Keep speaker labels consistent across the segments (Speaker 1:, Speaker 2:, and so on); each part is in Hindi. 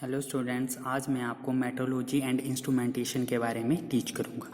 Speaker 1: हेलो स्टूडेंट्स, आज मैं आपको मेट्रोलॉजी एंड इंस्ट्रूमेंटेशन के बारे में टीच करूंगा।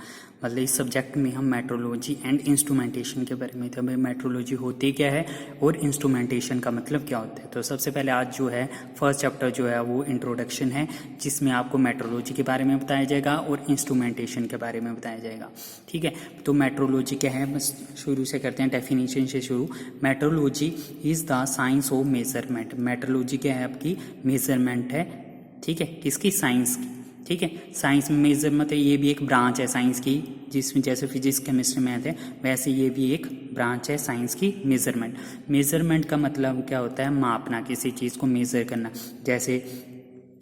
Speaker 1: मतलब इस सब्जेक्ट में हम मेट्रोलॉजी एंड इंस्ट्रूमेंटेशन के बारे में तो हमें मेट्रोलॉजी होती क्या है और इंस्ट्रूमेंटेशन का मतलब क्या होता है। तो सबसे पहले आज जो है फर्स्ट चैप्टर जो है वो इंट्रोडक्शन है, जिसमें आपको मेट्रोलॉजी के बारे में बताया जाएगा और इंस्ट्रूमेंटेशन के बारे में बताया जाएगा। ठीक है, तो मेट्रोलॉजी क्या है, बस शुरू से करते हैं, डेफिनेशन से शुरू। Metrology is the science of measurement. Metrology क्या है, आपकी मेजरमेंट है। ठीक है, किसकी? साइंस की। ठीक है, साइंस में मेजर मतलब ये भी एक ब्रांच है साइंस की, जिसमें जैसे फिजिक्स केमिस्ट्री मैथ है वैसे ये भी एक ब्रांच है साइंस की, मेजरमेंट। मेजरमेंट का मतलब क्या होता है? मापना, किसी चीज़ को मेजर करना। जैसे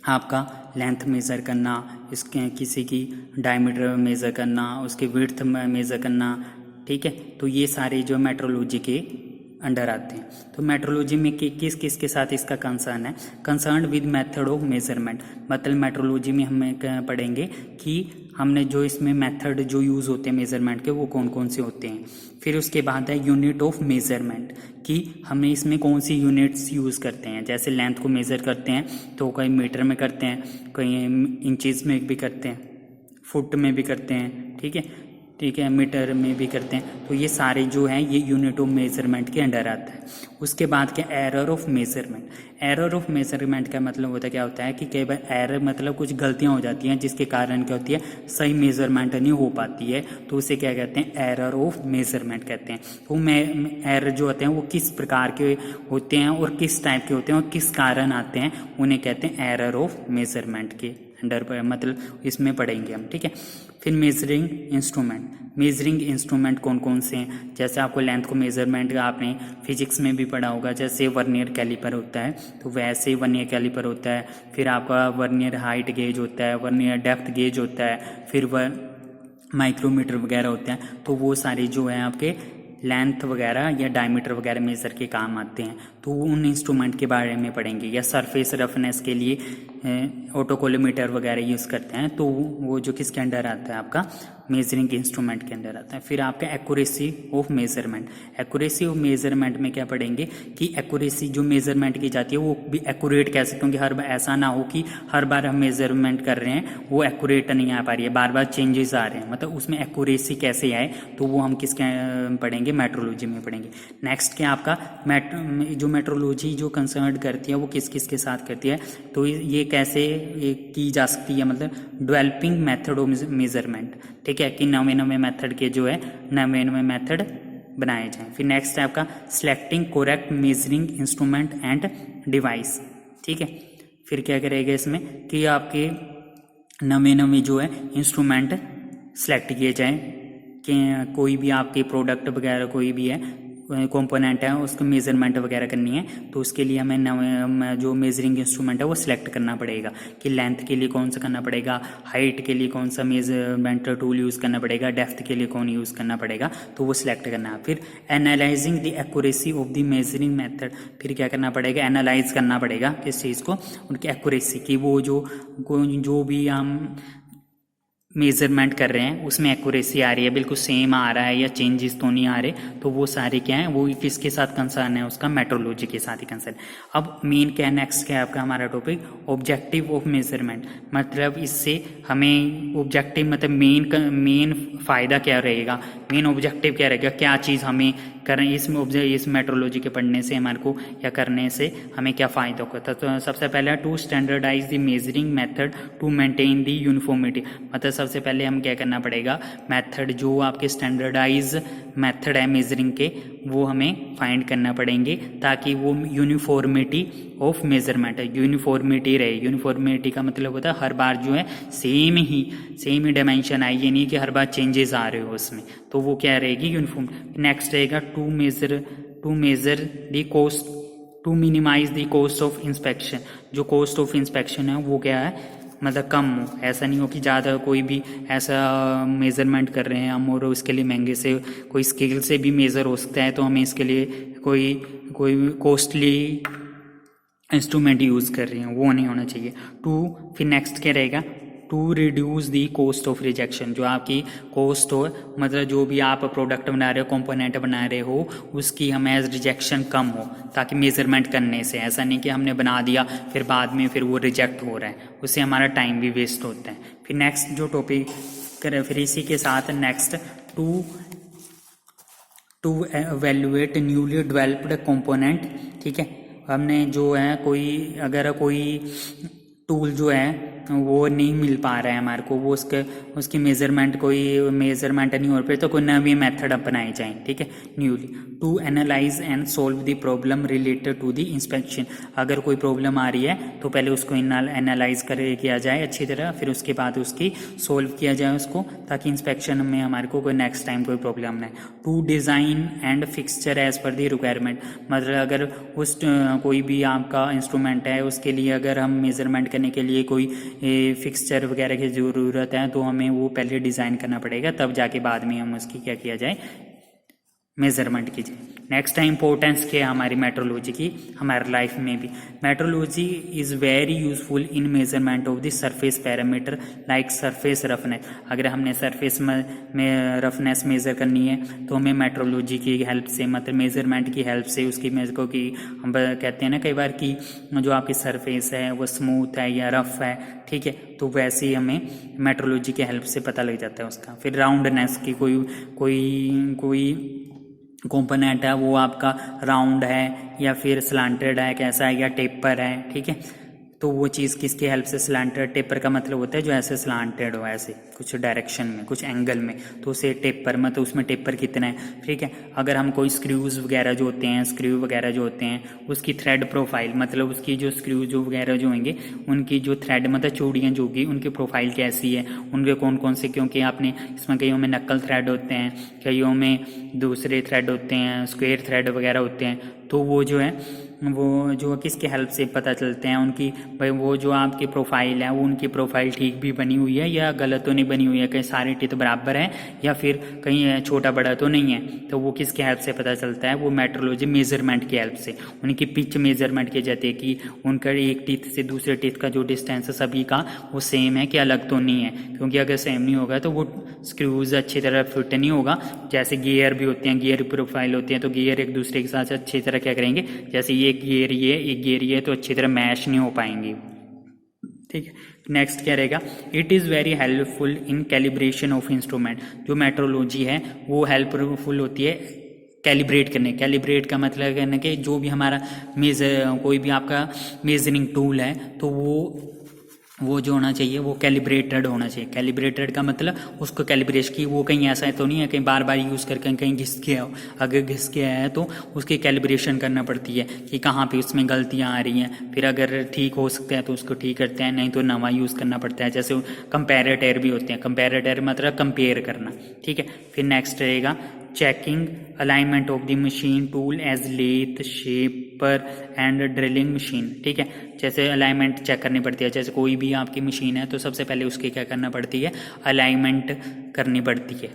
Speaker 1: आपका लेंथ मेज़र करना, इसके किसी की डायमीटर मेज़र करना, उसके विड्थ मेज़र करना। ठीक है, तो ये सारे जो मेट्रोलॉजी के अंडर आते हैं। तो मेट्रोलॉजी में किस किस के साथ इसका कंसर्न है? Concern with method of measurement. मतलब मेट्रोलॉजी में हमें पढ़ेंगे कि हमने जो इसमें मेथड जो यूज़ होते हैं मेजरमेंट के वो कौन कौन से होते हैं। फिर उसके बाद है यूनिट ऑफ मेजरमेंट, कि हमें इसमें कौन सी यूनिट्स यूज़ करते हैं। जैसे लेंथ को मेज़र करते हैं तो कहीं मीटर में करते हैं, कहीं इंचज़ में भी करते हैं, फुट में भी करते हैं। ठीक है, मीटर में भी करते हैं। तो ये सारे जो हैं ये यूनिट ऑफ मेजरमेंट के अंडर आता है। उसके बाद क्या? Error of measurement. Error of measurement का मतलब होता है, क्या होता है कि कई बार एरर मतलब कुछ गलतियां हो जाती हैं, जिसके कारण क्या होती है, सही मेजरमेंट नहीं हो पाती है, तो उसे क्या कहते हैं? एरर ऑफ मेजरमेंट कहते हैं। तो एरर जो होते हैं वो किस प्रकार के होते हैं और किस टाइप के होते हैं और किस कारण आते हैं, उन्हें कहते हैं एरर ऑफ मेजरमेंट के अंडर पर, मतलब इसमें पढ़ेंगे हम। ठीक है, फिर मेजरिंग इंस्ट्रूमेंट। मेजरिंग इंस्ट्रूमेंट कौन कौन से हैं? जैसे आपको लेंथ को मेजरमेंट आपने फिजिक्स में भी पढ़ा होगा, जैसे वर्नियर कैलिपर होता है तो वैसे वर्नियर कैलिपर होता है। फिर आपका वर्नियर हाइट गेज होता है, वर्नियर डेप्थ गेज होता है, फिर वह माइक्रोमीटर वगैरह होते हैं। तो वो सारे जो है आपके लेंथ वगैरह या डायमीटर वगैरह मेज़र के काम आते हैं, तो उन इंस्ट्रूमेंट के बारे में पढ़ेंगे। या सरफेस रफनेस के लिए ऑटोकोलोमीटर वगैरह यूज़ करते हैं, तो वो जो किसके अंडर आता है? आपका मेजरिंग इंस्ट्रूमेंट के अंदर आता है। फिर आपका accuracy of measurement. Accuracy of measurement में क्या पढ़ेंगे कि एक्यूरेसी जो मेजरमेंट की जाती है वो भी एक्यूरेट कैसे, क्योंकि हर बार ऐसा ना हो कि हर बार हम मेजरमेंट कर रहे हैं वो एक्यूरेट नहीं आ पा रही है, बार बार चेंजेस आ रहे हैं, मतलब उसमें एक्यूरेसी कैसे आए, तो वो हम किसके पढ़ेंगे? मेट्रोलॉजी में पढ़ेंगे। नेक्स्ट क्या आपका जो मेट्रोलॉजी जो कंसर्न करती है वो किस किस के साथ करती है, तो ये कैसे की जा सकती है, मतलब डेवलपिंग मेथड ऑफ मेजरमेंट। ठीक है, कि नवे नवे मेथड के जो है नवे नवे मेथड बनाए जाएं। फिर नेक्स्ट है आपका selecting correct measuring instrument and device. ठीक है, फिर क्या करेगा इसमें कि आपके नवे नवे जो है इंस्ट्रूमेंट सेलेक्ट किए जाएं, कि कोई भी आपके प्रोडक्ट वगैरह कोई भी है कंपोनेंट है उसको मेजरमेंट वगैरह करनी है, तो उसके लिए हमें जो मेजरिंग इंस्ट्रूमेंट है वो सिलेक्ट करना पड़ेगा कि लेंथ के लिए कौन सा करना पड़ेगा, हाइट के लिए कौन सा मेजरमेंट टूल यूज़ करना पड़ेगा, डेप्थ के लिए कौन यूज़ करना पड़ेगा, तो वो सिलेक्ट करना है। फिर analysing the accuracy of the measuring method. फिर क्या करना पड़ेगा? एनालाइज करना पड़ेगा किस चीज़ को, उनकी एक्यूरेसी की, वो जो भी हम मेजरमेंट कर रहे हैं उसमें एक्यूरेसी आ रही है, बिल्कुल सेम आ रहा है या चेंजेस तो नहीं आ रहे, तो वो सारे क्या हैं, वो किसके साथ कंसर्न है? उसका मेट्रोलॉजी के साथ ही कंसर्न। अब मेन क्या है, नेक्स्ट क्या है आपका हमारा टॉपिक? Objective of measurement. मतलब इससे हमें ऑब्जेक्टिव मतलब मेन फ़ायदा क्या रहेगा, मेन ऑब्जेक्टिव क्या रहेगा, क्या चीज़ हमें करें इस मेट्रोलॉजी के पढ़ने से हमारे को या करने से हमें क्या फ़ायदा होगा। तो सबसे पहले to standardise the measuring method to maintain the uniformity. मतलब सबसे पहले हम क्या करना पड़ेगा, मेथड जो आपके स्टैंडर्डाइज मेथड है मेजरिंग के वो हमें फाइंड करना पड़ेंगे, ताकि वो यूनिफॉर्मिटी ऑफ मेजरमेंट है, यूनिफॉर्मिटी रहे। यूनिफॉर्मिटी का मतलब होता है हर बार जो है सेम ही डायमेंशन आए, ये नहीं कि हर बार चेंजेस आ रहे हो उसमें, तो वो क्या रहेगी? यूनिफॉर्म। नेक्स्ट रहेगा to measure the cost, to minimise the cost of inspection. जो कॉस्ट ऑफ इंस्पेक्शन है वो क्या है, मतलब कम हो, ऐसा नहीं हो कि ज़्यादा कोई भी ऐसा मेज़रमेंट कर रहे हैं हम और उसके लिए महंगे से कोई स्केल से भी मेज़र हो सकता है, तो हमें इसके लिए कोई कॉस्टली इंस्ट्रूमेंट यूज़ कर रहे हैं, वो नहीं होना चाहिए। फिर नेक्स्ट क्या रहेगा? To reduce the cost of rejection, जो आपकी कॉस्ट हो, मतलब जो भी आप प्रोडक्ट बना रहे हो, कंपोनेंट बना रहे हो, उसकी हमें एज रिजेक्शन कम हो, ताकि मेजरमेंट करने से ऐसा नहीं कि हमने बना दिया फिर बाद में फिर वो रिजेक्ट हो रहा है, उससे हमारा टाइम भी वेस्ट होता है। फिर नेक्स्ट जो टॉपिक करें, फिर इसी के साथ next to evaluate newly developed component. ठीक है, हमने जो है अगर कोई टूल जो है वो नहीं मिल पा रहा है हमारे को, वो उसकी कोई मेजरमेंट नहीं हो रही, तो कोई नवी मेथड अपनाई जाए। ठीक है, newly to analyse and solve the problem related to the inspection. अगर कोई प्रॉब्लम आ रही है तो पहले उसको एनालाइज किया जाए अच्छी तरह, फिर उसके बाद उसकी सोल्व किया जाए उसको, ताकि इंस्पेक्शन में हमारे को कोई नेक्स्ट टाइम कोई प्रॉब्लम ना है। To design and fixture as per the requirement, मतलब अगर कोई भी आपका इंस्ट्रूमेंट है उसके लिए अगर हम मेजरमेंट करने के लिए कोई फिक्सचर वगैरह की ज़रूरत है तो हमें वो पहले डिज़ाइन करना पड़ेगा, तब जाके बाद में हम उसकी क्या किया जाए, मेजरमेंट कीजिए। नेक्स्ट है इंपॉर्टेंस क्या है हमारी मेट्रोलॉजी की हमारी लाइफ में भी। Metrology is very useful in measurement of the surface parameter like surface roughness. अगर हमने सरफेस में रफनेस मेज़र करनी है तो हमें मेट्रोलॉजी की हेल्प से, मतलब मेजरमेंट की हेल्प से उसकी को की हम कहते हैं ना कई बार कि जो आपकी सरफेस है वो स्मूथ है या रफ है, ठीक है, तो वैसे ही हमें मेट्रोलॉजी की हेल्प से पता लग जाता है उसका। फिर राउंडनेस की कोई कंपोनेंट है वो आपका राउंड है या फिर स्लांटेड है, कैसा है, या टेपर है, ठीक है, तो वो चीज़ किसकी हेल्प से, स्लांटेड, टेपर का मतलब होता है जो ऐसे स्लांटेड हो, ऐसे कुछ डायरेक्शन में, कुछ एंगल में, तो उसे टेपर, मतलब उसमें टेपर कितना है, ठीक है। अगर हम कोई स्क्रूज वगैरह जो होते हैं उसकी थ्रेड प्रोफाइल, मतलब उसकी जो स्क्रू जो वगैरह जो होंगे उनकी जो थ्रेड, मतलब चूड़ियाँ जो होगी उनकी प्रोफाइल कैसी है, उनके कौन कौन से, क्योंकि आपने इसमें कईयों में नक्कल थ्रेड होते हैं, कईयों में दूसरे थ्रेड होते हैं, स्क्वायर थ्रेड वगैरह होते हैं, तो वो जो है वो जो किसके हेल्प से पता चलते हैं उनकी, भाई वो जो आपकी प्रोफाइल है वो उनकी प्रोफाइल ठीक भी बनी हुई है या गलत तो नहीं बनी हुई है, कहीं सारे टीथ बराबर है या फिर कहीं छोटा बड़ा तो नहीं है, तो वो किसके हेल्प से पता चलता है, वो मेट्रोलॉजी मेजरमेंट की हेल्प से। उनकी पिच मेजरमेंट की जाती है कि उनका एक टीथ से दूसरे टीथ का जो डिस्टेंस है सभी का वो सेम है कि अलग तो नहीं है, क्योंकि अगर सेम नहीं होगा तो वो स्क्रूज अच्छी तरह फिट नहीं होगा। जैसे गियर भी होते हैं, गियर प्रोफाइल होती है, तो गियर एक दूसरे के साथ अच्छी तरह क्या करेंगे, जैसे एक गियर ये तो अच्छी तरह मैच नहीं हो पाएंगे, ठीक है। नेक्स्ट क्या रहेगा, it is very helpful in calibration of instrument. जो मेट्रोलॉजी है वो हेल्पफुल होती है कैलिब्रेट का मतलब करने के, जो भी हमारा कोई भी आपका मेजरिंग टूल है तो वो जो होना चाहिए वो कैलिब्रेटेड होना चाहिए। कैलिब्रेटेड का मतलब उसको कैलिब्रेशन की, वो कहीं ऐसा तो नहीं है कहीं बार बार यूज़ करके कहीं घिस गया हो, अगर घिस गया है तो उसकी कैलिब्रेशन करना पड़ती है कि कहाँ पे उसमें गलतियाँ आ रही हैं, फिर अगर ठीक हो सकता है तो उसको ठीक करते हैं, नहीं तो नवा यूज़ करना पड़ता है। जैसे कंपेरेटर भी होते हैं, कंपेरेटर मतलब कंपेयर करना, ठीक है। फिर नेक्स्ट रहेगा checking alignment of the machine tool as lathe, shaper and drilling machine, ठीक है। जैसे अलाइनमेंट चेक करनी पड़ती है, जैसे कोई भी आपकी मशीन है तो सबसे पहले उसकी क्या करना पड़ती है, अलाइनमेंट करनी पड़ती है।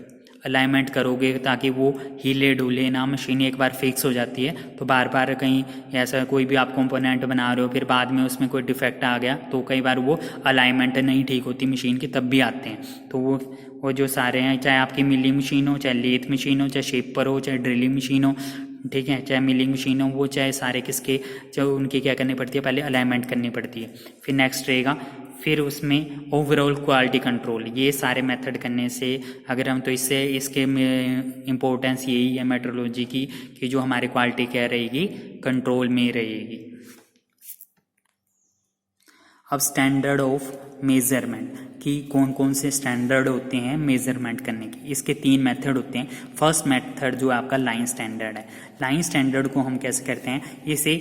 Speaker 1: अलाइनमेंट करोगे ताकि वो हिले डुले ना, मशीन एक बार फिक्स हो जाती है तो बार बार कहीं ऐसा कोई भी आप कंपोनेंट बना रहे हो फिर बाद में उसमें कोई डिफेक्ट आ गया तो कई बार वो अलाइनमेंट नहीं ठीक होती मशीन की, तब भी आते हैं। तो वो जो सारे हैं, चाहे आपकी मिलिंग मशीन हो, चाहे लेथ मशीन हो, चाहे शेपर हो, चाहे ड्रिलिंग मशीन हो, ठीक है, चाहे मिलिंग मशीन हो, वो चाहे सारे किसके जो उनकी क्या करनी पड़ती है, पहले अलाइनमेंट करनी पड़ती है। फिर नेक्स्ट रहेगा फिर उसमें ओवरऑल क्वालिटी कंट्रोल। ये सारे मेथड करने से अगर हम तो इसके में इम्पोर्टेंस यही है मेट्रोलॉजी की कि जो हमारी क्वालिटी क्या रहेगी, कंट्रोल में रहेगी। अब स्टैंडर्ड ऑफ मेजरमेंट कि कौन कौन से स्टैंडर्ड होते हैं मेजरमेंट करने के, इसके 3 मेथड होते हैं। फर्स्ट मेथड जो आपका लाइन स्टैंडर्ड है, लाइन स्टैंडर्ड को हम कैसे करते हैं, इसे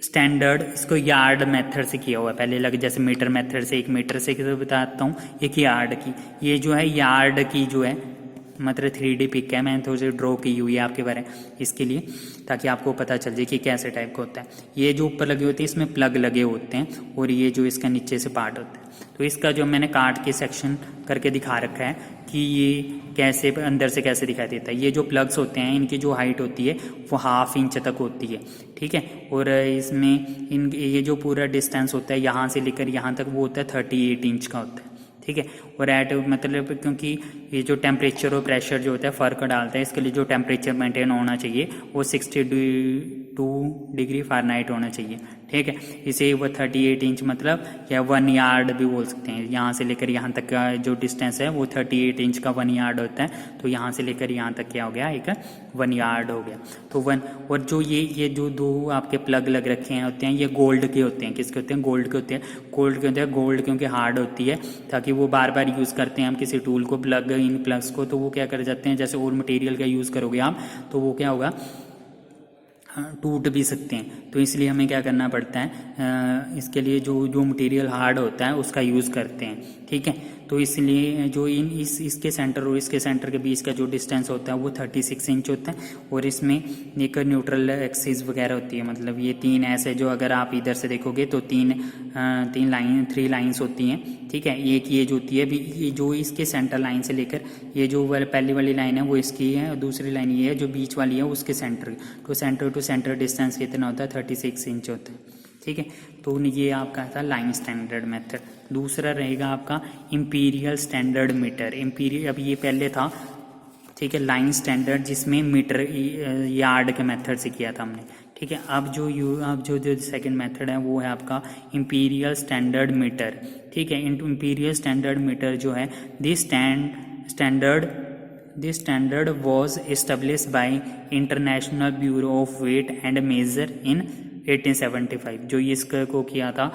Speaker 1: स्टैंडर्ड इसको यार्ड मेथड से किया हुआ है, पहले लगे जैसे मीटर मेथड से 1 मीटर से बताता हूँ, एक यार्ड की, ये जो है यार्ड की जो है मतलब 3D पिक है, मैंने थोड़ी सी ड्रॉ की हुई है आपके बारे में इसके लिए, ताकि आपको पता चल जाए कि कैसे टाइप का होता है। ये जो ऊपर लगे होते हैं इसमें प्लग लगे होते हैं और ये जो इसका नीचे से पार्ट होता है, तो इसका जो मैंने काट के सेक्शन करके दिखा रखा है कि ये कैसे अंदर से कैसे दिखाई देता है। ये जो प्लग्स होते हैं इनकी जो हाइट होती है वो 1/2 इंच तक होती है, ठीक है, और इसमें ये जो पूरा डिस्टेंस होता है यहाँ से लेकर यहाँ तक वो होता है 38 इंच का होता है, ठीक है। और एट मतलब क्योंकि ये जो टेम्परेचर और प्रेशर जो होता है फ़र्क डालता है, इसके लिए जो टेम्परेचर मेंटेन होना चाहिए वो 62 डिग्री फ़ारेनहाइट होना चाहिए, ठीक है। इसे वो 38 इंच मतलब या 1 यार्ड भी बोल सकते हैं। यहाँ से लेकर यहाँ तक का जो डिस्टेंस है वो 38 इंच का 1 यार्ड होता है, तो यहाँ से लेकर यहाँ तक क्या हो गया, एक 1 यार्ड हो गया। तो 1, और जो ये जो दो आपके प्लग लग रखे हैं होते हैं, ये गोल्ड के होते हैं। किसके होते हैं? गोल्ड के होते हैं। गोल्ड के होते हैं, गोल्ड क्योंकि हार्ड होती है, ताकि वो बार बार यूज़ करते हैं हम किसी टूल को, प्लग इन प्लग्स को, तो वो क्या कर जाते हैं, जैसे और मटेरियल का यूज़ करोगे आप तो वो क्या होगा, टूट भी सकते हैं। तो इसलिए हमें क्या करना पड़ता है, इसके लिए जो मटेरियल हार्ड होता है उसका यूज़ करते हैं, ठीक है। तो इसलिए जो इसके सेंटर और इसके सेंटर के बीच का जो डिस्टेंस होता है वो 36 इंच होता है। और इसमें एक न्यूट्रल एक्सिस वगैरह होती है, मतलब ये 3 ऐसे, जो अगर आप इधर से देखोगे तो 3 लाइंस होती हैं, ठीक है। एक ये जो होती है ये जो इसके सेंटर लाइन से लेकर ये जो पहली वाली लाइन है वो इसकी है, और दूसरी लाइन ये है जो बीच वाली है उसके सेंटर, तो सेंटर टू सेंटर डिस्टेंस कितना होता है, 36 इंच होता है, ठीक है। तो ये आपका था लाइन स्टैंडर्ड मेथड। दूसरा रहेगा आपका इंपीरियल स्टैंडर्ड मीटर। इंपीरियल, अब ये पहले था, ठीक है, लाइन स्टैंडर्ड, जिसमें मीटर यार्ड के मेथड से किया था हमने, ठीक है। अब जो सेकंड मेथड है वो है आपका इंपीरियल स्टैंडर्ड मीटर, ठीक है। इंपीरियल स्टैंडर्ड मीटर जो है, this standard was established by international bureau of weight and measure in 1875। जो इसको किया था,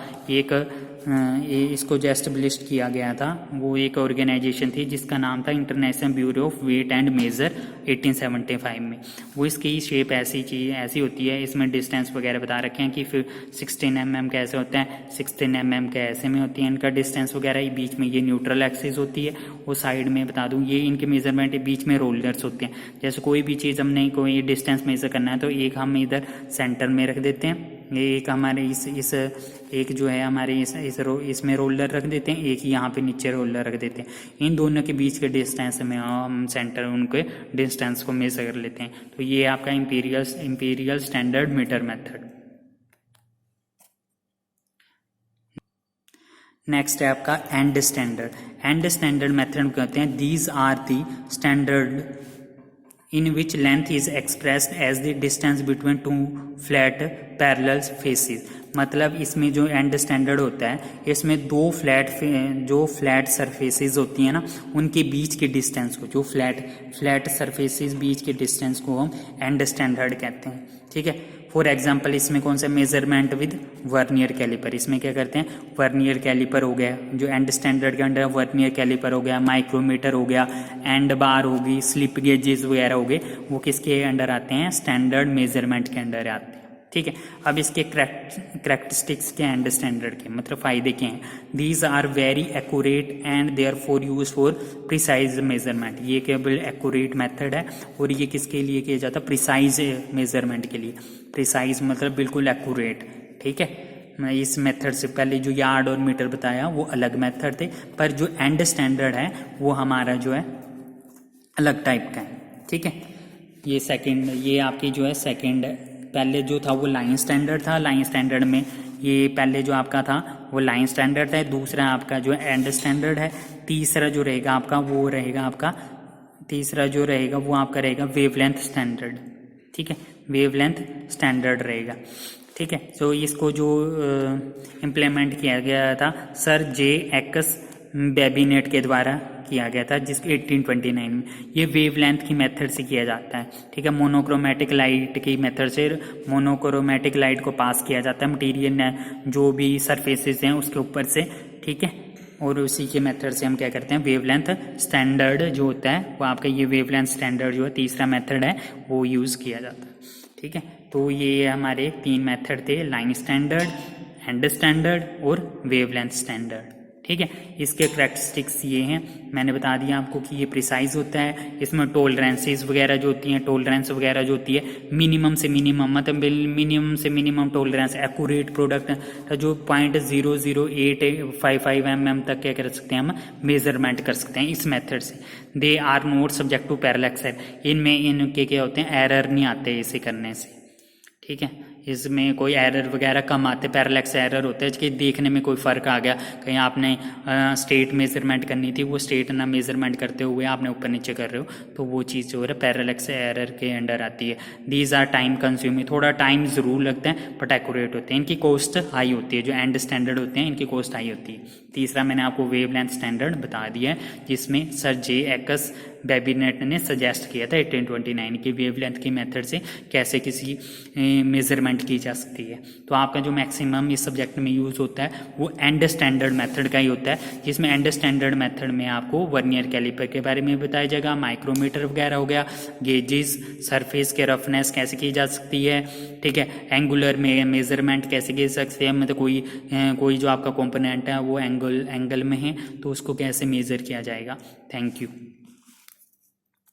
Speaker 1: इसको जो एस्टेब्लिश किया गया था वो एक ऑर्गेनाइजेशन थी जिसका नाम था international bureau of weight and measure 1875 में। वो इसकी शेप ऐसी होती है, इसमें डिस्टेंस वगैरह बता रखे हैं कि फिर 16 mm कैसे होता है, 16 mm कैसे में होती है इनका डिस्टेंस वगैरह। बीच में ये न्यूट्रल एक्सिस होती है, वो साइड में बता दूं ये इनके मेजरमेंट, बीच में रोलर्स होते हैं। जैसे कोई भी चीज़ हमने कोई डिस्टेंस मेजर करना है तो एक हम इधर सेंटर में रख देते हैं, एक हमारे इस एक जो है हमारे इसमें रोलर रख देते हैं, एक यहाँ पे नीचे रोलर रख देते हैं। इन दोनों के बीच के डिस्टेंस में हम सेंटर उनके डिस्टेंस को मेजर कर लेते हैं। तो ये आपका imperial standard metre method. Next है आपका end standard. End standard method कहते हैं, these are the standard in which length is expressed as the distance between two flat parallel faces। मतलब इसमें जो एंड स्टैंडर्ड होता है, इसमें दो फ्लैट सरफेसेस होती हैं ना, उनके बीच के डिस्टेंस को, जो फ्लैट सरफेसेस बीच के डिस्टेंस को हम एंड स्टैंडर्ड कहते हैं, ठीक है। फॉर एग्जाम्पल इसमें कौन सा, मेजरमेंट विद वर्नियर कैलिपर। इसमें क्या करते हैं, वर्नियर कैलिपर हो गया, जो एंड स्टैंडर्ड के अंडर वर्नियर कैलिपर हो गया, माइक्रोमीटर हो गया, एंड बार होगी, स्लिप गेजेस वगैरह हो गए, वो किसके अंडर आते हैं, स्टैंडर्ड मेजरमेंट के अंडर आते हैं, ठीक है। अब इसके करेक्टरिस्टिक्स के एंड स्टैंडर्ड के मतलब फायदे क्या हैं, these are very accurate and therefore use for precise measurement. ये केवल एक्यूरेट मेथड है, और ये किसके लिए किया जाता है, प्रिसाइज मेजरमेंट के लिए। प्रिसाइज मतलब बिल्कुल एक्यूरेट, ठीक है। इस मेथड से पहले जो यार्ड और मीटर बताया वो अलग मेथड थे, पर जो एंड स्टैंडर्ड है वो हमारा जो है अलग टाइप का है, ठीक है। ये आपकी जो है सेकेंड, पहले जो था वो लाइन स्टैंडर्ड था। लाइन स्टैंडर्ड में ये पहले जो आपका था वो लाइन स्टैंडर्ड है, दूसरा आपका जो एंड स्टैंडर्ड है, तीसरा जो रहेगा आपका वो रहेगा आपका वेवलेंथ स्टैंडर्ड, ठीक है, वेवलेंथ स्टैंडर्ड रहेगा, ठीक है। तो इसको जो इम्प्लीमेंट किया गया था सर J.X. बेबीनेट के द्वारा किया गया था, जिसके 1829 में। ये वेवलेंथ की मेथड से किया जाता है, ठीक है। मोनोक्रोमेटिक लाइट की मेथड से मोनोक्रोमेटिक लाइट को पास किया जाता है मटेरियल ने जो भी सरफेसेस हैं उसके ऊपर से, ठीक है। और उसी के मेथड से हम क्या करते हैं, वेवलेंथ स्टैंडर्ड जो होता है वो आपका, ये वेवलेंथ स्टैंडर्ड जो है तीसरा मेथड है वो यूज़ किया जाता है, ठीक है। तो ये हमारे 3 मेथड थे, लाइन स्टैंडर्ड, एंड स्टैंडर्ड और वेवलेंथ स्टैंडर्ड, ठीक है। इसके करेक्टरिस्टिक्स ये हैं, मैंने बता दिया आपको कि ये प्रिसाइज होता है, इसमें टॉलरेंसेस वगैरह जो होती हैं, टॉलरेंस वगैरह जो होती है मिनिमम से मिनिमम, मतलब मिनिमम से मिनिमम टॉलरेंस, एक्यूरेट प्रोडक्ट जो 0.00855 mm तक क्या कर सकते हैं हम मेजरमेंट कर सकते हैं इस मेथड से। They are not subject to parallel exercise, इनमें इनके क्या होते हैं, एरर नहीं आते इसे करने से, ठीक है। इसमें कोई एरर वगैरह कम आते, पैरालैक्स एरर होते हैं कि देखने में कोई फ़र्क आ गया, कहीं आपने स्ट्रेट मेजरमेंट करनी थी वो स्ट्रेट ना मेजरमेंट करते हुए आपने ऊपर नीचे कर रहे हो, तो वो चीज़ जो है पैरालैक्स एरर के अंडर आती है। दीज आर टाइम कंज्यूमिंग, थोड़ा टाइम ज़रूर लगता है बट एक्यूरेट होते हैं, इनकी कॉस्ट हाई होती है, जो एंड स्टैंडर्ड होते हैं इनकी कॉस्ट हाई होती है। तीसरा मैंने आपको वेवलेंथ स्टैंडर्ड बता दिया है, जिसमें सर जे एक्स बेबीनेट ने सजेस्ट किया था 1829 की वेवलेंथ की मेथड से कैसे किसी मेजरमेंट की जा सकती है। तो आपका जो मैक्सिमम इस सब्जेक्ट में यूज़ होता है वो एंड स्टैंडर्ड मेथड का ही होता है, जिसमें एंड स्टैंडर्ड मेथड में आपको वर्नियर कैलिपर के बारे में बताया जाएगा, माइक्रोमीटर वगैरह हो गया, गेजेस, सरफेस के रफनेस कैसे की जा सकती है, ठीक है, एंगुलर में मेजरमेंट कैसे की सकते हैं, मतलब कोई जो आपका कॉम्पोनेंट है वो एंगल में है तो उसको कैसे मेज़र किया जाएगा। Thank you.